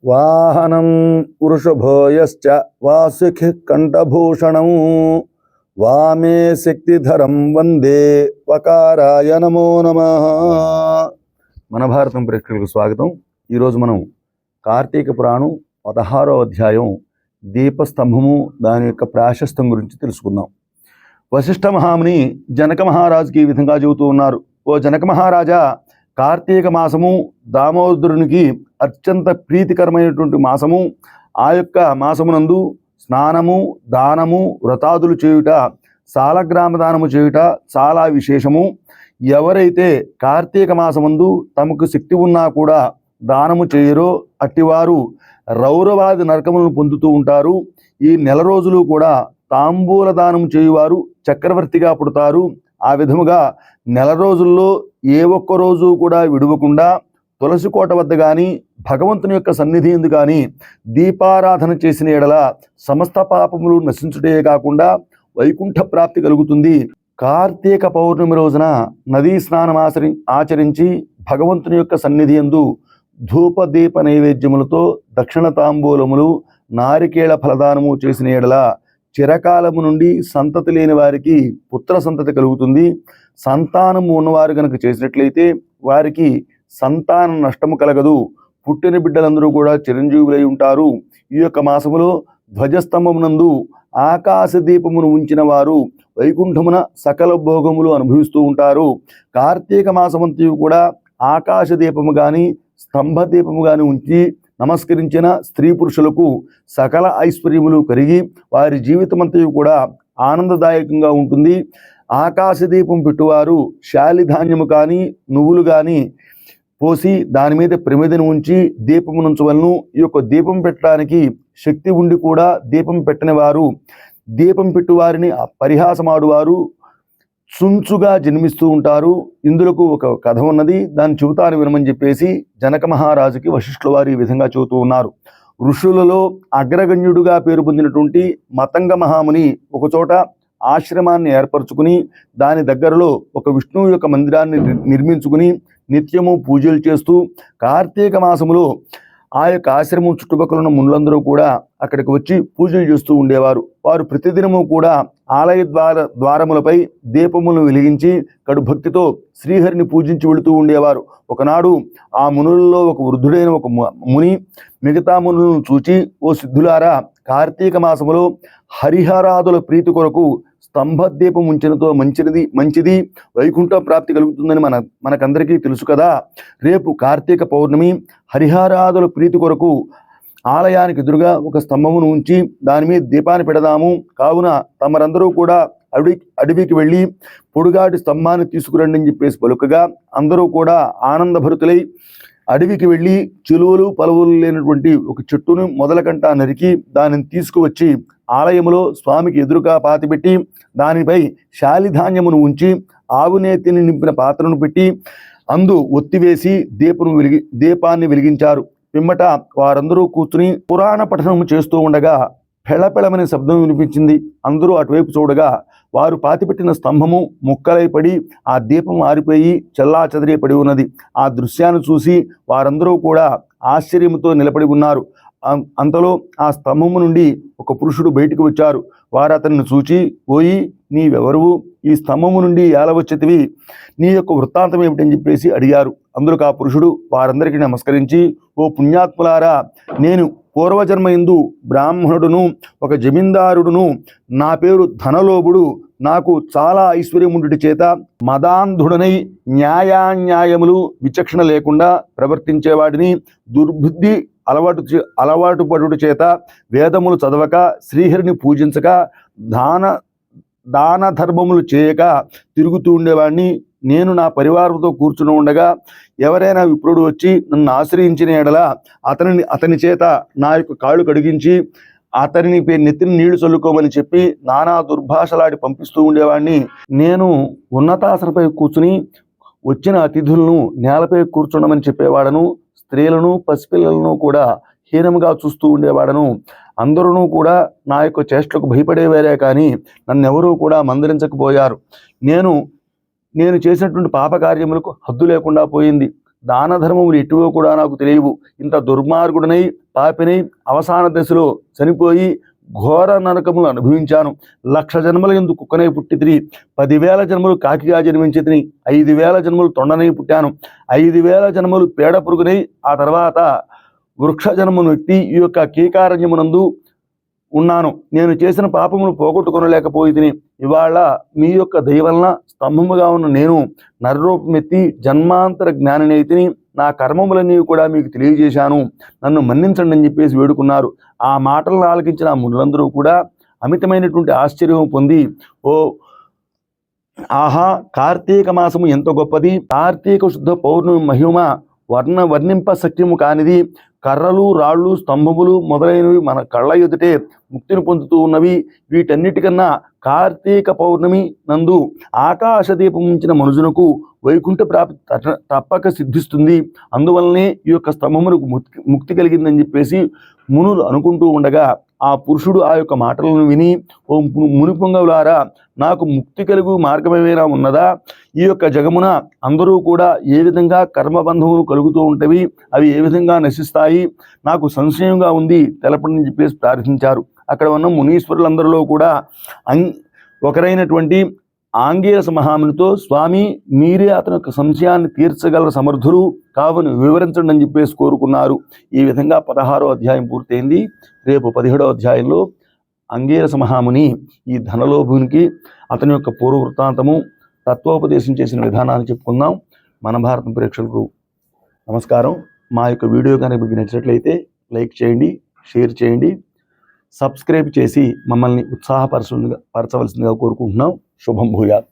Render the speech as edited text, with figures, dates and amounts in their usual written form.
వాహనం వృషభోయశ్చ వాసుఖి కంఠభూషణం వామే శక్తిధరం వందే వకారాయ నమో నమః. మన భారతం ప్రేక్షకులకు స్వాగతం. ఈరోజు మనం కార్తీక పురాణం 16వ అధ్యాయం దీపస్తంభము దాని యొక్క ప్రాశస్త్యం గురించి తెలుసుకుందాం. వశిష్ఠ మహాముని జనక మహారాజుకి ఈ విధంగా చెబుతూ ఉన్నారు. ఓ జనక మహారాజా, కార్తీక మాసము దామోదరునికి అత్యంత ప్రీతికరమైనటువంటి మాసము. ఆ యొక్క మాసమునందు స్నానము, దానము, వ్రతాదులు చేయుట, సాలగ్రామ దానము చేయుట చాలా విశేషము. ఎవరైతే కార్తీక మాసమందు తమకు శక్తి ఉన్నా కూడా దానము చేయరో అట్టివారు రౌరవాది నరకములను పొందుతూ ఉంటారు. ఈ నెల రోజులు కూడా తాంబూల దానం చేయువారు చక్రవర్తిగా పుడతారు. ఆ విధముగా నెల రోజుల్లో ఏ ఒక్క రోజు కూడా విడవకుండా తులసి కోట వద్ద కానీ భగవంతుని యొక్క సన్నిధి ఎందు కానీ దీపారాధన చేసిన ఎడల సమస్త పాపములు నశించుటే కాకుండా వైకుంఠ ప్రాప్తి కలుగుతుంది. కార్తీక పౌర్ణమి రోజున నదీ స్నానం ఆచరించి భగవంతుని యొక్క సన్నిధి యందు ధూప దీప నైవేద్యములతో దక్షిణ తాంబూలములు, నారికేళ ఫలదానము చేసిన ఎడల చిరకాలము నుండి సంతతి లేని వారికి పుత్ర సంతతి కలుగుతుంది. సంతానము ఉన్నవారు కనుక చేసినట్లయితే వారికి సంతాన నష్టము కలగదు. పుట్టిన బిడ్డలందరూ కూడా చిరంజీవులై ఉంటారు. ఈ యొక్క మాసములో ధ్వజస్తంభమునందు ఆకాశ దీపమును ఉంచిన వారు వైకుంఠమున సకల భోగములు అనుభవిస్తూ ఉంటారు. కార్తీక మాసమంతయు కూడా ఆకాశ దీపము కానీ స్తంభ దీపము కానీ ఉంచి నమస్కరించిన స్త్రీ పురుషులకు సకల ఐశ్వర్యములు కలిగి వారి జీవితమంతయు కూడా ఆనందదాయకంగా ఉంటుంది. ఆకాశ దీపం పెట్టువారు శాలిధాన్యము కానీ నువ్వులు కానీ పోసి దాని మీద ప్రమిదను ఉంచి దీపమునుంచవలను. ఈ యొక్క దీపం పెట్టడానికి శక్తి ఉండి కూడా దీపం పెట్టని వారు, దీపం పెట్టువారిని పరిహాసమాడువారు చుంచుగా జన్మిస్తూ ఉంటారు. ఇందులకు ఒక కథ ఉన్నది, దాన్ని చెబుతాను వినమని చెప్పేసి జనక మహారాజుకి వశిష్ఠుల వారు ఈ విధంగా చెబుతూ ఉన్నారు. ఋషులలో అగ్రగణ్యుడుగా పేరు పొందినటువంటి మతంగ మహాముని ఒకచోట ఆశ్రమాన్ని ఏర్పరచుకుని దాని దగ్గరలో ఒక విష్ణువు యొక్క మందిరాన్ని నిర్మించుకుని నిత్యము పూజలు చేస్తూ కార్తీక మాసములో ఆ యొక్క ఆశ్రమం చుట్టుపక్కల ఉన్న మునులందరూ కూడా అక్కడికి వచ్చి పూజలు చేస్తూ ఉండేవారు. వారు ప్రతిదినము కూడా ఆలయ ద్వారములపై దీపములను వెలిగించి కడు భక్తితో శ్రీహరిని పూజించి వెళుతూ ఉండేవారు. ఒకనాడు ఆ మునులలో ఒక వృద్ధుడైన ఒక ముని మిగతా మునులను చూచి, ఓ సిద్ధులారా, కార్తీక మాసములో హరిహరాదుల ప్రీతి కొరకు స్తంభ దీపం ఉంచినతో మంచిది వైకుంఠ ప్రాప్తి కలుగుతుందని మనకందరికీ తెలుసు కదా. రేపు కార్తీక పౌర్ణమి, హరిహరాదుల ప్రీతి కొరకు ఆలయానికి ఎదురుగా ఒక స్తంభమును ఉంచి దాని మీద దీపాన్ని పెడదాము. కావున తమరందరూ కూడా అడవికి వెళ్ళి పొడుగాటి స్తంభాన్ని తీసుకురండి అని చెప్పేసి పలుకగా అందరూ కూడా ఆనందభరితులై అడవికి వెళ్ళి చిలువలు పలువులు లేనటువంటి ఒక చెట్టును మొదలకంట నరికి దానిని తీసుకువచ్చి ఆలయములో స్వామికి ఎదురుగా పాతిపెట్టి దానిపై శాలిధాన్యమును ఉంచి ఆవునేతిని నింపిన పాత్రను పెట్టి అందు ఒత్తివేసి దీపాన్ని వెలిగించారు. పిమ్మట వారందరూ కూర్చుని పురాణ పఠనము చేస్తూ ఉండగా పెళపెళమనే శబ్దం వినిపించింది. అందరూ అటువైపు చూడగా వారు పాతిపెట్టిన స్తంభము ముక్కలై పడి ఆ దీపం ఆరిపోయి చెల్లాచెదరి పడి ఉన్నది. ఆ దృశ్యాన్ని చూసి వారందరూ కూడా ఆశ్చర్యంతో నిలబడి ఉన్నారు. అంతలో ఆ స్తంభము నుండి ఒక పురుషుడు బయటికి వచ్చారు. వారు అతన్ని చూచి, ఓయి, నీవెవరువు? ఈ స్తంభము నుండి ఎలా వచ్చేటివి? నీ యొక్క వృత్తాంతం ఏమిటని చెప్పేసి అడిగారు. అందులో ఆ పురుషుడు వారందరికీ నమస్కరించి, ఓ పుణ్యాత్ములారా, నేను పూర్వజన్మ యందు బ్రాహ్మణుడును, ఒక జమీందారుడును. నా పేరు ధనలోభుడు. నాకు చాలా ఐశ్వర్యం ఉండుట చేత మదాంధుడనై న్యాయాన్యాయములు విచక్షణ లేకుండా ప్రవర్తించేవాడిని. దుర్బుద్ధి అలవాటు పడుట చేత వేదములు చదవక, శ్రీహరిని పూజించక, దాన ధర్మములు చేయక తిరుగుతూ ఉండేవాడిని. నేను నా పరివారంతో కూర్చుని ఉండగా ఎవరైనా విప్రుడు వచ్చి నన్ను ఆశ్రయించిన ఎడల అతని చేత నా యొక్క కాళ్ళు కడిగించి అతని నెత్తిని నీళ్లు చల్లుకోమని చెప్పి నానా దుర్భాషలాడి పంపిస్తూ ఉండేవాడిని. నేను ఉన్నతాసనపై కూర్చుని వచ్చిన అతిథులను నేలపై కూర్చుండమని చెప్పేవాడను. స్త్రీలను పసిపిల్లలను కూడా హీనంగా చూస్తూ ఉండేవాడను. అందరూ కూడా నా యొక్క చేష్టలకు భయపడేవారే కానీ నన్నెవరూ కూడా మందలించకపోయారు. నేను చేసినటువంటి పాపకార్యములకు హద్దు లేకుండా పోయింది. దాన ధర్మములు ఎటువో కూడా నాకు తెలియవు. ఇంత దుర్మార్గుడనై పాపినై అవసాన దశలో చనిపోయి ఘోర నరకములు అనుభవించాను. 1,00,000 జన్మల ఎందు కుక్కనై పుట్టి తిని 10,000 జన్మలు కాకిగా జన్మించి తిని 5,000 జన్మలు తొండనై పుట్టాను. 5,000 జన్మలు పేడ పురుగునై ఆ తర్వాత వృక్ష జన్మను ఎత్తి ఈ యొక్క కీకారణ్యమునందు ఉన్నాను. నేను చేసిన పాపమును పోగొట్టుకొనలేకపోయి తిని ఇవాళ మీ యొక్క దయ వలన స్తంభముగా ఉన్న నేను నరరూపమెత్తి జన్మాంతర జ్ఞానినై తిని నా కర్మములన్నీ కూడా మీకు తెలియజేశాను, నన్ను మన్నించండి అని చెప్పేసి వేడుకున్నారు. ఆ మాటలను ఆలకించిన మునులందరూ కూడా అమితమైనటువంటి ఆశ్చర్యం పొంది, ఓ ఆహా, కార్తీక మాసము ఎంత గొప్పది, కార్తీక శుద్ధ పౌర్ణమి మహిమ వర్ణింప సత్యము కానిది, కర్రలు రాళ్ళు స్తంభములు మొదలైనవి మన కళ్ళ ఎదుటే ముక్తిని పొందుతూ ఉన్నవి. వీటన్నిటికన్నా కార్తీక పౌర్ణమి నందు ఆకాశ దీపం ఉంచిన మనుషునకు వైకుంఠ ప్రాప్తి తప్పక సిద్ధిస్తుంది. అందువల్లనే ఈ యొక్క స్తంభమునకు ముక్తి కలిగిందని చెప్పేసి మునులు అనుకుంటూ ఉండగా ఆ పురుషుడు ఆ యొక్క మాటలను విని, ఓ ముని పొంగవులారా, నాకు ముక్తి కలుగు మార్గమేమైనా ఉన్నదా? ఈ యొక్క జగమున అందరూ కూడా ఏ విధంగా కర్మబంధములు కలుగుతూ ఉంటవి, అవి ఏ విధంగా నశిస్తాయి, నాకు సంశయంగా ఉంది, తెలపని చెప్పేసి ప్రార్థించారు. అక్కడ ఉన్న మునీశ్వరులందరిలో కూడా ఒకరైనటువంటి ఆంగీరస మహామునితో, స్వామి మీరే అతని యొక్క సంశయాన్ని తీర్చగల సమర్థులు కావును వివరించండి అని చెప్పేసి కోరుకున్నారు. ఈ విధంగా 16వ అధ్యాయం పూర్తయింది. రేపు 17వ అధ్యాయంలో అంగీరస మహాముని ఈ ధనలోభునికి అతని యొక్క పూర్వ వృత్తాంతము, తత్వోపదేశం చేసిన విధానాన్ని చెప్పుకుందాం. మన భారతం ప్రేక్షకులకు నమస్కారం. మా యొక్క వీడియో కనుక మీకు నచ్చినట్లయితే లైక్ చేయండి, షేర్ చేయండి, సబ్స్క్రైబ్ చేసి మమ్మల్ని ఉత్సాహపరచవలసిందిగా కోరుకుంటున్నాం. శుభం భూయాత్.